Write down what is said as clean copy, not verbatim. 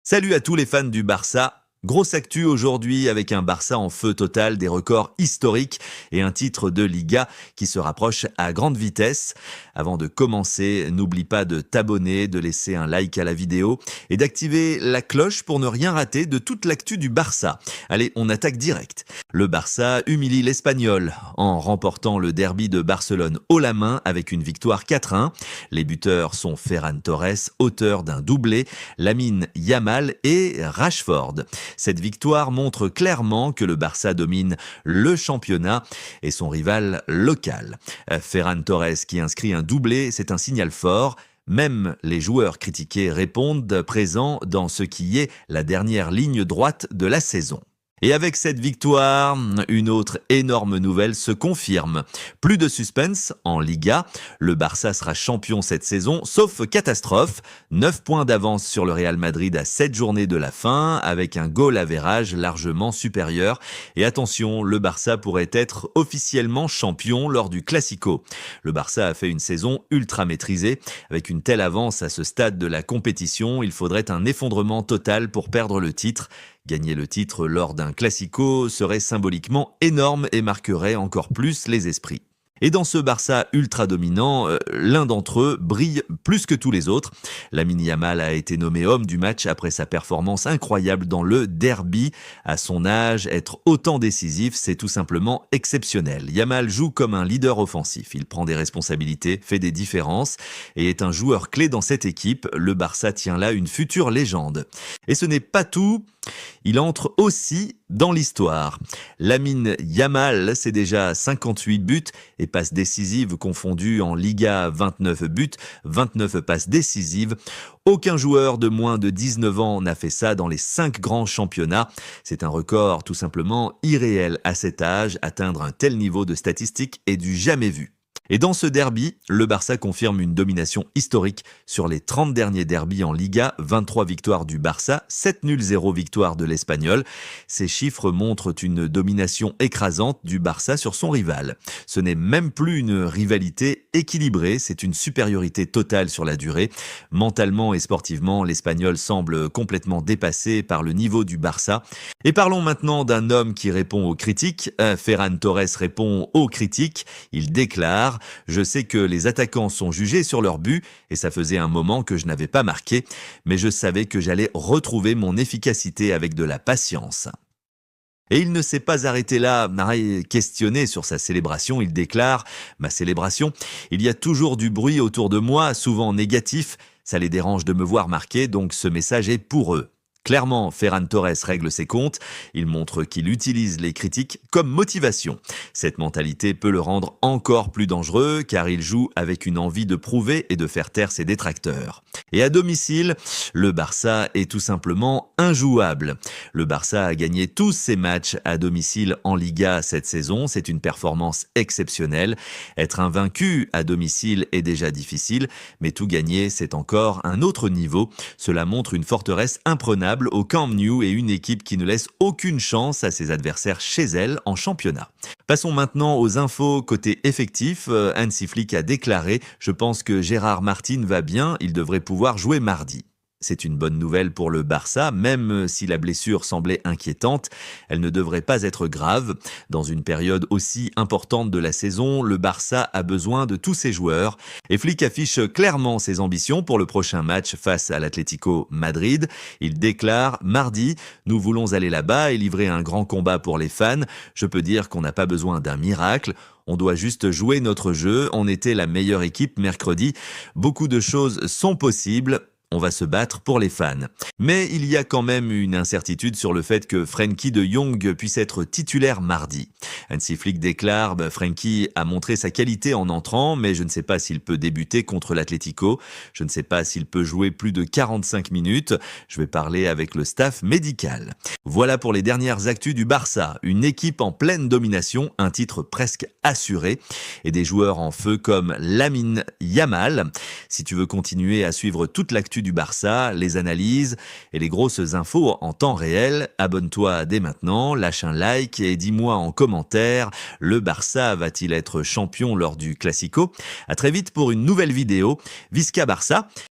Salut à tous les fans du Barça. Grosse actu aujourd'hui avec un Barça en feu total, des records historiques et un titre de Liga qui se rapproche à grande vitesse. Avant de commencer, n'oublie pas de t'abonner, de laisser un like à la vidéo et d'activer la cloche pour ne rien rater de toute l'actu du Barça. Allez, on attaque direct. Le Barça humilie l'Espagnol en remportant le derby de Barcelone haut la main avec une victoire 4-1. Les buteurs sont Ferran Torres, auteur d'un doublé, Lamine Yamal et Rashford. Cette victoire montre clairement que le Barça domine le championnat et son rival local. Ferran Torres qui inscrit un doublé, c'est un signal fort. Même les joueurs critiqués répondent présents dans ce qui est la dernière ligne droite de la saison. Et avec cette victoire, une autre énorme nouvelle se confirme. Plus de suspense en Liga. Le Barça sera champion cette saison, sauf catastrophe. 9 points d'avance sur le Real Madrid à 7 journées de la fin, avec un goal average largement supérieur. Et attention, le Barça pourrait être officiellement champion lors du Classico. Le Barça a fait une saison ultra maîtrisée. Avec une telle avance à ce stade de la compétition, il faudrait un effondrement total pour perdre le titre. Gagner le titre lors d'un Classico serait symboliquement énorme et marquerait encore plus les esprits. Et dans ce Barça ultra dominant, l'un d'entre eux brille plus que tous les autres. Lamine Yamal a été nommé homme du match après sa performance incroyable dans le derby. À son âge, être autant décisif, c'est tout simplement exceptionnel. Yamal joue comme un leader offensif. Il prend des responsabilités, fait des différences et est un joueur clé dans cette équipe. Le Barça tient là une future légende. Et ce n'est pas tout. Il entre aussi dans l'histoire. Lamine Yamal, c'est déjà 58 buts et passes décisives confondues en Liga, 29 buts, 29 passes décisives. Aucun joueur de moins de 19 ans n'a fait ça dans les 5 grands championnats. C'est un record tout simplement irréel à cet âge. Atteindre un tel niveau de statistique est du jamais vu. Et dans ce derby, le Barça confirme une domination historique sur les 30 derniers derbys en Liga, 23 victoires du Barça, 7 nuls 0 victoires de l'Espagnol. Ces chiffres montrent une domination écrasante du Barça sur son rival. Ce n'est même plus une rivalité équilibrée, c'est une supériorité totale sur la durée. Mentalement et sportivement, l'Espagnol semble complètement dépassé par le niveau du Barça. Et parlons maintenant d'un homme qui répond aux critiques. Ferran Torres répond aux critiques. Il déclare: je sais que les attaquants sont jugés sur leur but et ça faisait un moment que je n'avais pas marqué, mais je savais que j'allais retrouver mon efficacité avec de la patience. Et il ne s'est pas arrêté là, questionné sur sa célébration. Il déclare: ma célébration, il y a toujours du bruit autour de moi, souvent négatif. Ça les dérange de me voir marquer, donc ce message est pour eux. Clairement, Ferran Torres règle ses comptes. Il montre qu'il utilise les critiques comme motivation. Cette mentalité peut le rendre encore plus dangereux car il joue avec une envie de prouver et de faire taire ses détracteurs. Et à domicile, le Barça est tout simplement injouable. Le Barça a gagné tous ses matchs à domicile en Liga cette saison. C'est une performance exceptionnelle. Être invaincu à domicile est déjà difficile, mais tout gagner, c'est encore un autre niveau. Cela montre une forteresse imprenable au Camp Nou et une équipe qui ne laisse aucune chance à ses adversaires chez elle en championnat. Passons maintenant aux infos côté effectif. Hansi Flick a déclaré: je pense que Gérard Martin va bien, il devrait pouvoir jouer mardi. C'est une bonne nouvelle pour le Barça, même si la blessure semblait inquiétante, elle ne devrait pas être grave. Dans une période aussi importante de la saison, le Barça a besoin de tous ses joueurs. Et Flick affiche clairement ses ambitions pour le prochain match face à l'Atlético Madrid. Il déclare: mardi, nous voulons aller là-bas et livrer un grand combat pour les fans. Je peux dire qu'on n'a pas besoin d'un miracle. On doit juste jouer notre jeu. On était la meilleure équipe mercredi. Beaucoup de choses sont possibles. On va se battre pour les fans. Mais il y a quand même une incertitude sur le fait que Frenkie de Jong puisse être titulaire mardi. Hansi Flick déclare: Frenkie a montré sa qualité en entrant, mais je ne sais pas s'il peut débuter contre l'Atlético. Je ne sais pas s'il peut jouer plus de 45 minutes. Je vais parler avec le staff médical. Voilà pour les dernières actus du Barça. Une équipe en pleine domination, un titre presque assuré et des joueurs en feu comme Lamine Yamal. Si tu veux continuer à suivre toute l'actu du Barça, les analyses et les grosses infos en temps réel, abonne-toi dès maintenant, lâche un like et dis-moi en commentaire: le Barça va-t-il être champion lors du Classico? À très vite pour une nouvelle vidéo. Visca Barça,